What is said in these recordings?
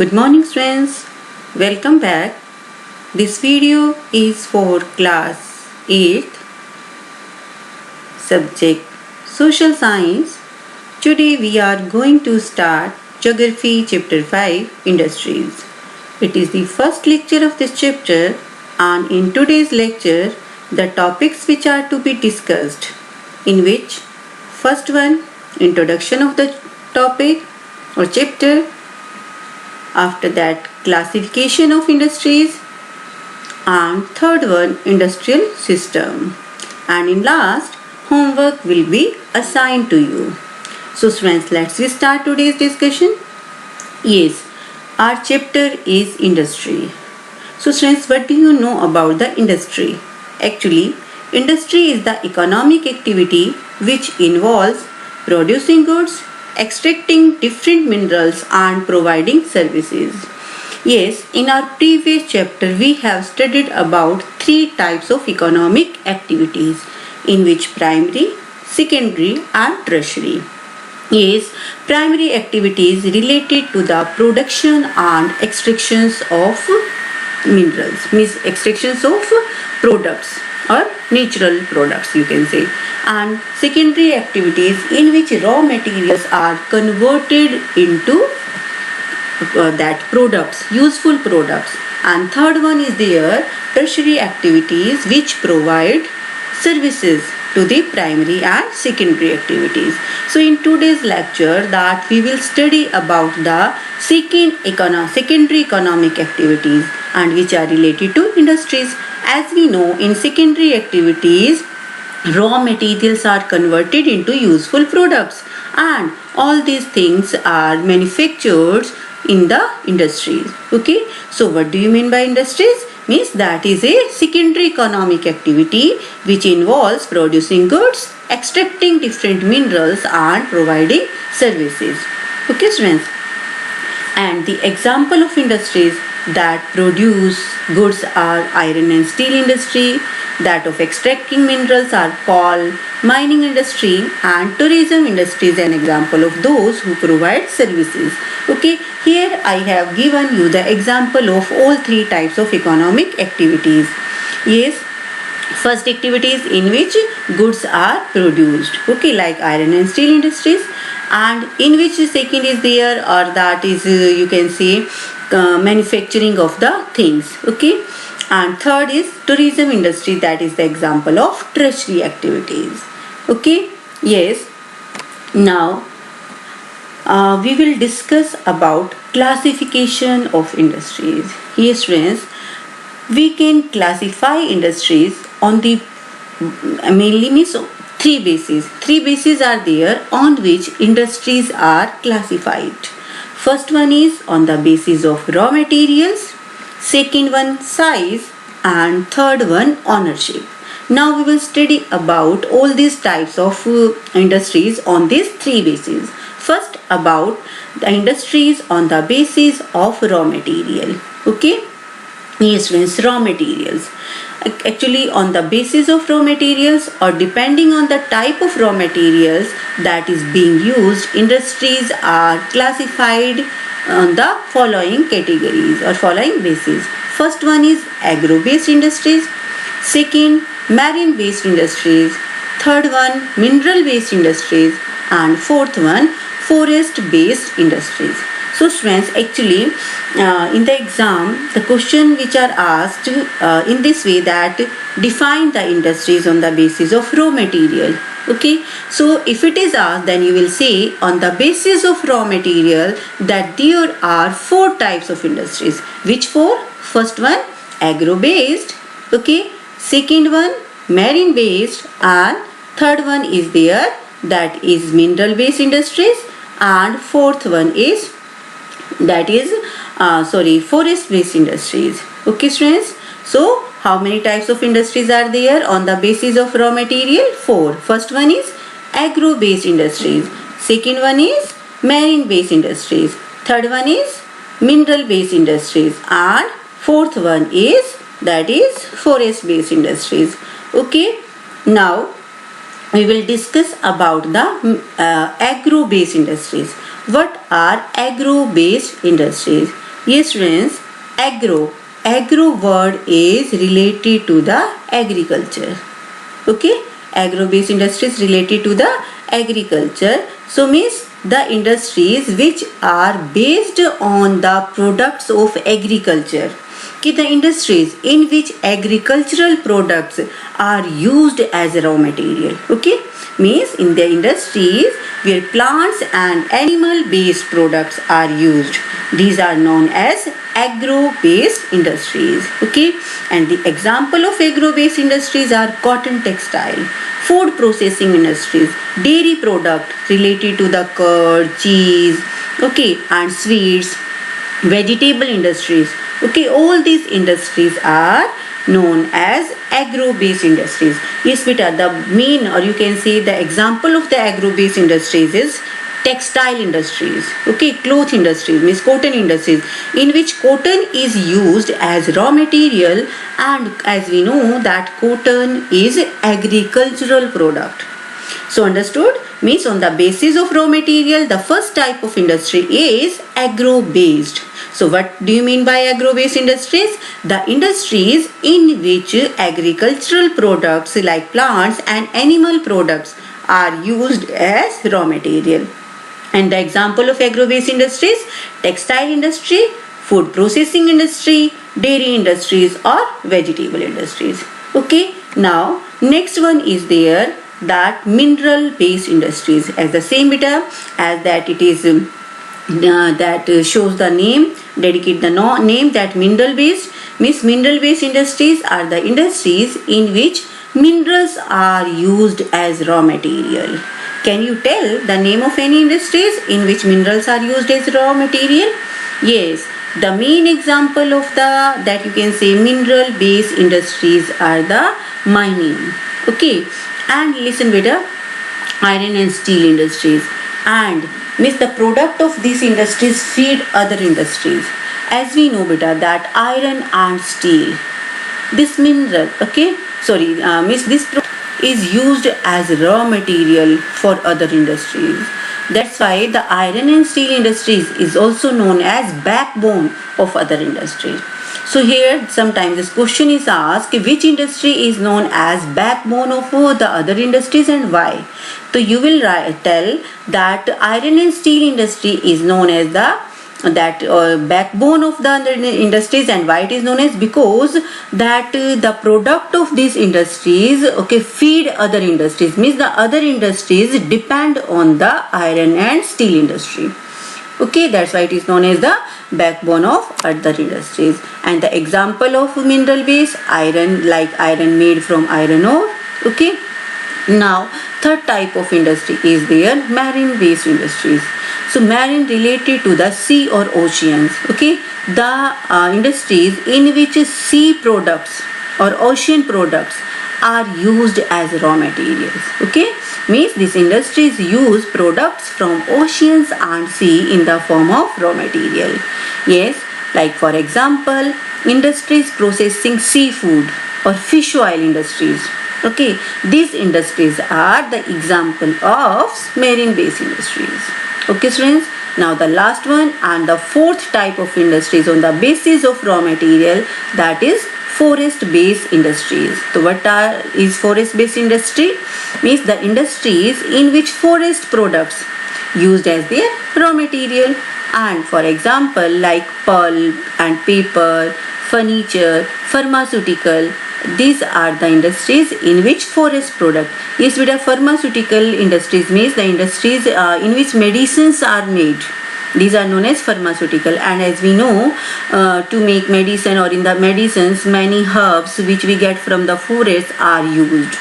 Good morning friends, welcome back. This video is for class 8th subject Social Science. Today we are going to start Geography chapter 5 Industries. It is the first lecture of this chapter, and in today's lecture the topics which are to be discussed, in which first one, introduction of the topic or chapter, after that classification of industries, and third one, industrial system, and in last, homework will be assigned to you. So friends, let's start today's discussion. Yes, our chapter is industry. So friends, what do you know about the industry? Actually, industry is the economic activity which involves producing goods, extracting different minerals and providing services. Yes, in our previous chapter we have studied about three types of economic activities, in which primary, secondary and tertiary. Yes, primary activities related to the production and extractions of minerals, means extractions of products or natural products you can say, and secondary activities in which raw materials are converted into that products, useful products, and third one is their tertiary activities which provide services to the primary and secondary activities. So in today's lecture that we will study about the secondary economic activities and which are related to industries. As we know, in secondary activities raw materials are converted into useful products, and all these things are manufactured in the industries. Okay, so what do you mean by industries? Means that is a secondary economic activity which involves producing goods, extracting different minerals and providing services. Okay friends, and the example of industries that produce goods are iron and steel industry, that of extracting minerals are coal, mining industry, and tourism industry is an example of those who provide services. Okay, here I have given you the example of all three types of economic activities. Yes, first activities in which goods are produced, okay, like iron and steel industries, and in which second is there, or that is you can say manufacturing of the things, okay, and third is tourism industry, that is the example of tertiary activities. Okay, yes, now we will discuss about classification of industries. Yes friends, we can classify industries on the mainly means three bases. Three bases are there on which industries are classified. First one is on the basis of raw materials, second one size, and third one ownership. Now we will study about all these types of industries on these three bases. First, about the industries on the basis of raw material. Okay, yes friends, raw materials. Actually, on the basis of raw materials or depending on the type of raw materials that is being used, industries are classified on the following categories or following bases. First one is agro-based industries, second marine-based industries, third one mineral-based industries, and fourth one forest-based industries. So friends, actually in the exam the question which are asked in this way, that define the industries on the basis of raw material. Okay, so if it is asked, then you will say on the basis of raw material that there are four types of industries. Which four? First one agro based, okay, second one marine based, and third one is there, that is mineral based industries, and fourth one is forest based industries. Okay friends, so how many types of industries are there on the basis of raw material? Four. First one is agro based industries, second one is marine based industries, third one is mineral based industries, and fourth one is forest based industries. Okay, now we will discuss about the agro based industries. What are agro-based industries? Yes, friends, agro. Agro word is related to the agriculture. Okay, agro-based industries related to the agriculture. So means the industries which are based on the products of agriculture. कि the industries in which agricultural products are used as raw material. Okay, means in the industries where plants and animal based products are used. These are known as agro based industries. Okay, and the example of agro based industries are cotton textile, food processing industries, dairy product related to the curd, cheese, okay, and sweets, vegetable industries. Okay, all these industries are known as agro-based industries. Yes, beta, the main, or you can say the example of the agro-based industries is textile industries. Okay, cloth industries means cotton industries, in which cotton is used as raw material, and as we know that cotton is agricultural product. So understood? Means on the basis of raw material, the first type of industry is agro-based. So what do you mean by agro-based industries? The industries in which agricultural products like plants and animal products are used as raw material. And the example of agro-based industries, textile industry, food processing industry, dairy industries or vegetable industries. Okay, now next one is there that mineral based industries, as the same beta as that it is that shows the name, dedicate the name that mineral based means mineral based industries are the industries in which minerals are used as raw material. Can you tell the name of any industries in which minerals are used as raw material? Yes, the main example of the that you can say mineral based industries are the mining. Okay, and listen beta, iron and steel industries, and means the product of these industries feed other industries. As we know beta that iron and steel, this mineral, okay, sorry, means this is used as raw material for other industries. That's why the iron and steel industries is also known as backbone of other industries. So here sometimes this question is asked, which industry is known as backbone of the other industries and why? So you will tell that iron and steel industry is known as the backbone of the other industries, and why it is known as because that the product of these industries, okay, feed other industries, means the other industries depend on the iron and steel industry. Okay, that's why it is known as the backbone of other industries. And the example of mineral base, iron, like iron made from iron ore. Okay, now third type of industry is there marine based industries. So marine related to the sea or oceans. Okay, the industries in which sea products or ocean products are used as raw materials. Okay, means these industries use products from oceans and sea in the form of raw material. Yes, like for example, industries processing seafood or fish oil industries. Okay, these industries are the example of marine based industries. Okay students, now the last one and the fourth type of industries on the basis of raw material, that is forest based industries. So what is forest based industry? Means the industries in which forest products used as their raw material, and for example like pulp and paper, furniture, pharmaceutical, these are the industries in which forest product. Yes, with a pharmaceutical industries means the industries in which medicines are made. These are known as pharmaceutical, and as we know, to make medicine or in the medicines, many herbs which we get from the forest are used.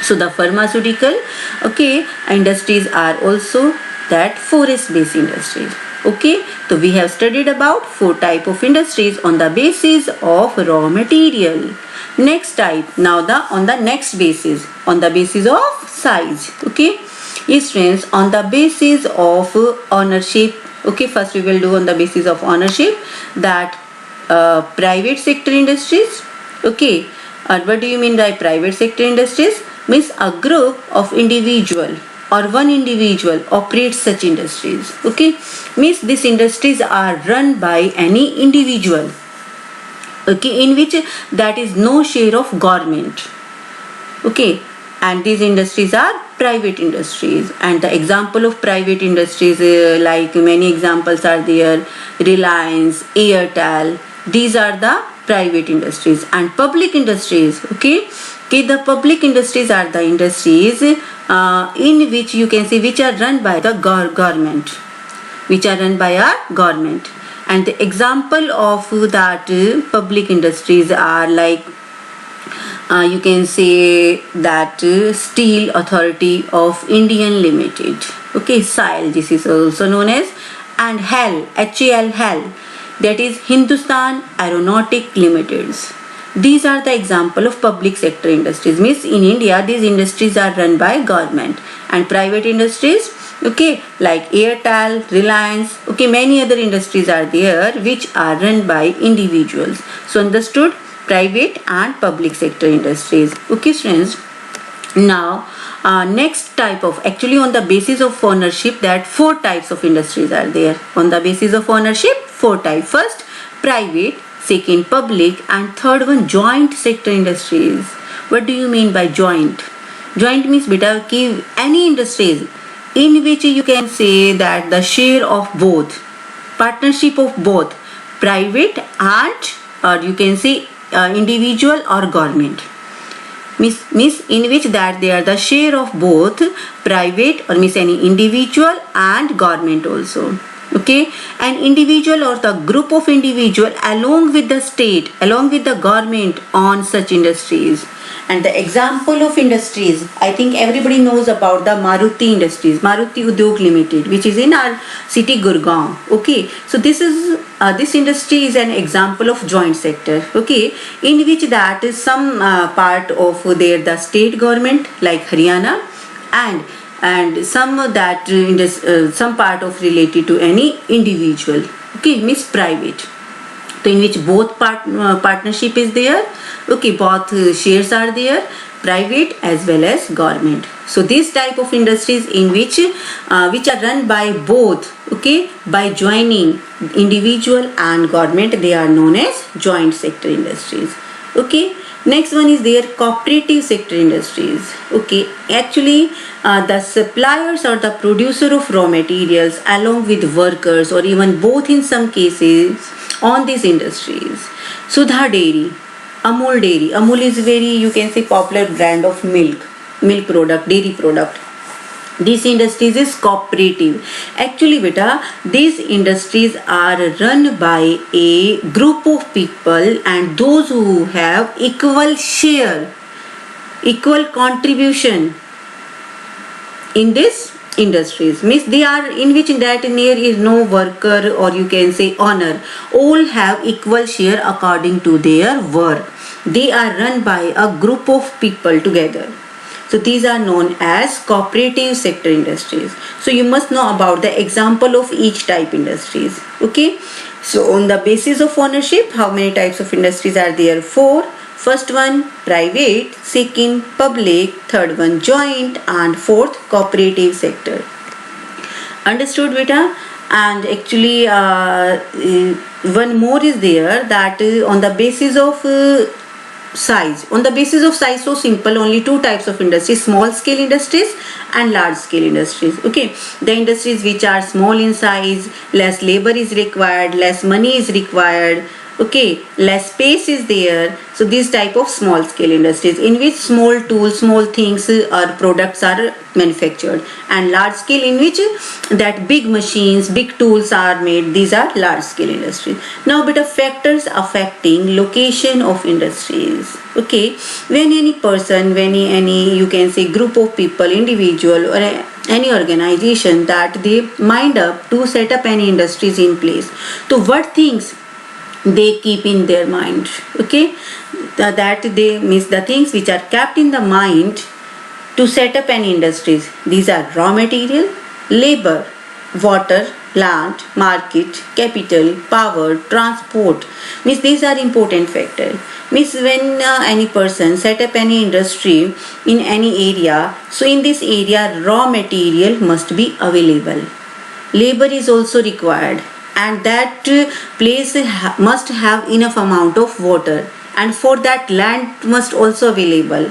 So the pharmaceutical, okay, industries are also that forest based industries. Okay, so we have studied about four type of industries on the basis of raw material. Next type, now on the next basis, on the basis of size. Okay, yes friends, on the basis of ownership. Okay, first we will do on the basis of ownership that private sector industries. Okay, what do you mean by private sector industries? Means a group of individual or one individual operates such industries. Okay, means these industries are run by any individual, okay, in which that is no share of government. Okay, and these industries are private industries. And the example of private industries, like many examples are there: Reliance, Airtel. These are the private industries. And public industries, okay, the public industries are the industries in which you can say which are run by the government, which are run by our government. And the example of that public industries are like you can say that Steel Authority of Indian Limited, okay, SAIL, this is also known as, and HAL, HAL, that is Hindustan Aeronautic Limiteds. These are the example of public sector industries. Means in India these industries are run by government. And private industries, okay, like Airtel, Reliance, okay, many other industries are there which are run by individuals. So understood, private and public sector industries. Okay students, now next type of, actually on the basis of ownership, that 4 types of industries are there. On the basis of ownership, 4 types. First private, second public, and third one joint sector industries. What do you mean by joint? Joint means beta ki any industries in which you can say that the share of both, partnership of both private and or you can say individual or government, means in which that they are the share of both private or means any individual and government also. Okay, an individual or the group of individual along with the state, along with the government on such industries. And the example of industries, I think everybody knows about the Maruti Industries, Maruti Udyog Limited, which is in our city Gurgaon. Okay, so this is this industry is an example of joint sector. Okay, in which that is some part of their the state government like Haryana, and some that in this some part of related to any individual. Okay, means private. So in which both partnership is there, okay, both shares are there, private as well as government. So this type of industries in which are run by both, okay, by joining individual and government, they are known as joint sector industries. Okay, next one is their cooperative sector industries. Okay, actually the suppliers or the producer of raw materials along with workers or even both in some cases on these industries. Sudha Dairy, Amul Dairy. Amul is very, you can say, popular brand of milk product, dairy product. These industries is cooperative. Actually beta, these industries are run by a group of people, and those who have equal share, equal contribution in this industries, means they are in which that there is no worker or you can say owner, all have equal share according to their work. They are run by a group of people together. So these are known as cooperative sector industries. So you must know about the example of each type industries. Okay, so on the basis of ownership, how many types of industries are there? 4. First one private, second public, third one joint, and fourth cooperative sector. Understood beta? And actually one more is there, that on the basis of size. On the basis of size, so simple, only 2 types of industries: small scale industries and large scale industries. Okay, the industries which are small in size, less labor is required, less money is required, okay, less space is there. So these type of small scale industries in which small tools, small things or products are manufactured, and large scale in which that big machines, big tools are made. These are large scale industries. Now bit of factors affecting location of industries. Okay, when any person, when any you can say group of people, individual or any organization that they mind up to set up any industries in place, so what things they keep in their mind? Okay, that they miss the things which are kept in the mind to set up any industries. These are raw material, labor, water, land, market, capital, power, transport. Means these are important factors. Means when any person set up any industry in any area, so in this area raw material must be available. Labor is also required, and that place must have enough amount of water, and for that land must also available,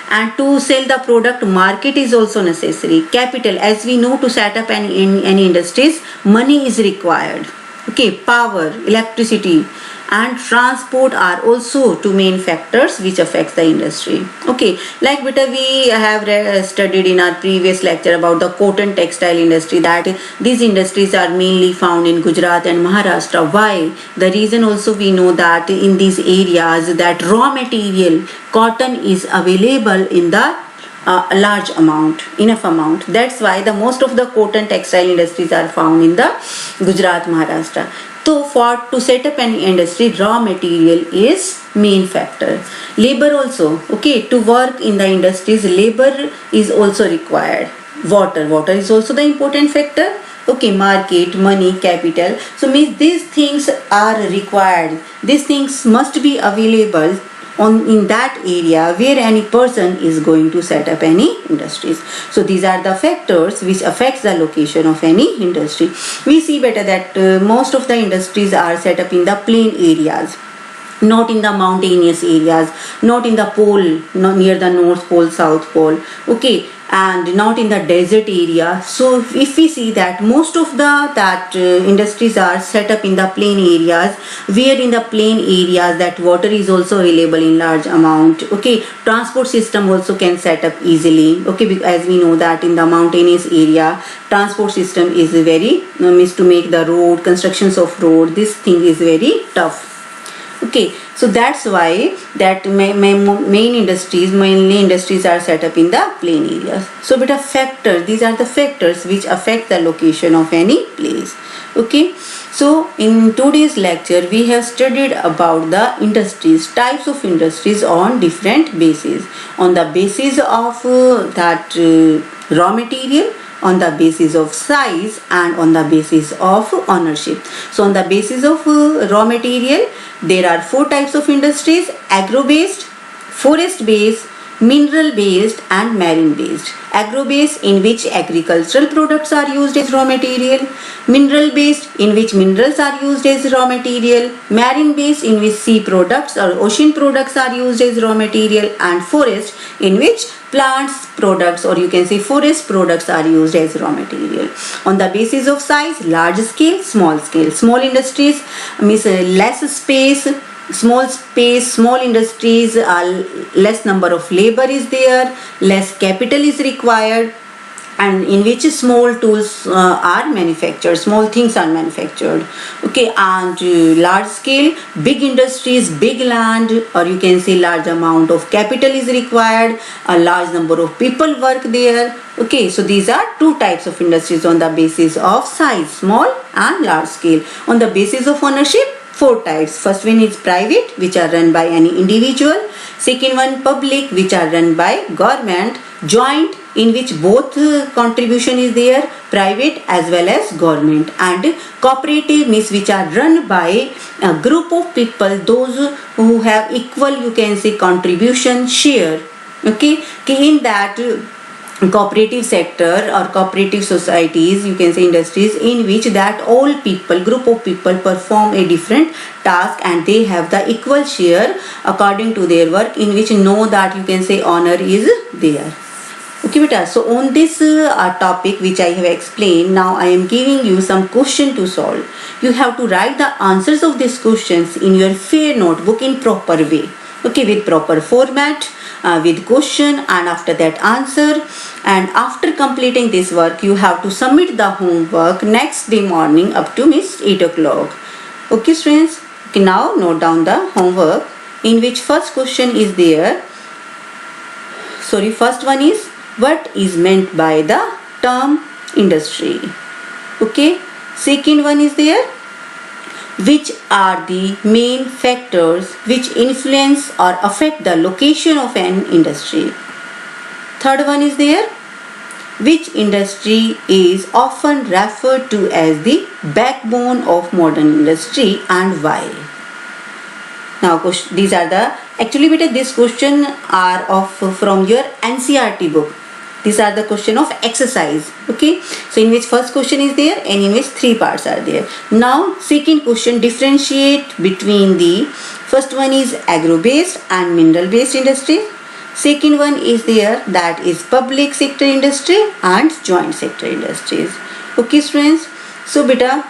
and to sell the product market is also necessary. Capital, as we know, to set up any industries money is required. Okay, power, electricity and transport are also two main factors which affects the industry. Okay, like beta we have studied in our previous lecture about the cotton textile industry, that these industries are mainly found in Gujarat and Maharashtra. Why? The reason also we know that in these areas that raw material cotton is available in the a large amount, enough amount. That's why the most of the cotton textile industries are found in the Gujarat, Maharashtra. So for to set up an industry, raw material is main factor. Labor also, okay, to work in the industries, labor is also required. Water is also the important factor. Okay, market, money, capital. So means these things are required. These things must be available in that area where any person is going to set up any industries. So these are the factors which affects the location of any industry. We see better that most of the industries are set up in the plain areas, not in the mountainous areas, not in the pole, not near the north pole, south pole. Okay, and not in the desert area. So if we see that most of the industries are set up in the plain areas, where in the plain areas that water is also available in large amount. Okay, transport system also can set up easily. Okay, as we know that in the mountainous area transport system is very means to make the road, constructions of road, this thing is very tough. Okay, so that's why that mainly industries are set up in the plain areas. So beta factors, these are the factors which affect the location of any place. Okay, so in today's lecture we have studied about the industries, types of industries on different bases. On the basis of raw material, on the basis of size, and on the basis of ownership. So on the basis of raw material, there are four types of industries: agro-based, forest-based, mineral-based and marine-based. Agro-based, in which agricultural products are used as raw material; mineral-based, in which minerals are used as raw material; marine-based, in which sea products or ocean products are used as raw material; and forest, in which plants products, or you can say forest products, are used as raw material. On the basis of size, large scale, small scale. Small industries means less space, small industries, less number of labor is there, less capital is required, and in which small tools are manufactured, small things are manufactured. Okay, and large scale, big industries, big land, or you can say large amount of capital is required, a large number of people work there. Okay, so these are two types of industries on the basis of size, small and large scale. On the basis of ownership, four types. First one is private, which are run by any individual. Second one, public, which are run by government. Joint, in which both contribution is there, private as well as government. And cooperative means which are run by a group of people, those who have equal, you can say, contribution share. Okay, in that cooperative sector or cooperative societies, you can say industries, in which that all people, group of people, perform a different task and they have the equal share according to their work, in which know that you can say honor is there. Okay beta, so on this topic which I have explained, now I am giving you some question to solve. You have to write the answers of these questions in your fair notebook in proper way. Okay, with proper format, with question and after that answer. And after completing this work, you have to submit the homework next day morning up to 8 o'clock. Okay students, okay, now note down the homework, in which first question is there. First one is, what is meant by the term industry? Okay, second one is there, which are the main factors which influence or affect the location of an industry? Third one is there, which industry is often referred to as the backbone of modern industry and why? Now these are the, actually beta this question are of from your NCERT book. These are the question of exercise. Okay, so in which first question is there and in which 3 parts are there. Now second question, differentiate between the first one is agro based and mineral based industry. Second one is there, that is public sector industry and joint sector industries. Okay students, so beta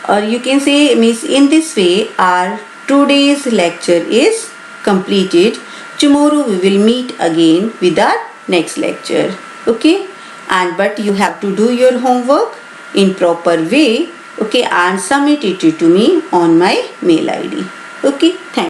or you can say miss, in this way our today's lecture is completed. Tomorrow we will meet again with our next lecture. Okay, and but you have to do your homework in proper way. Okay, and submit it to me on my mail ID. Okay, thank you.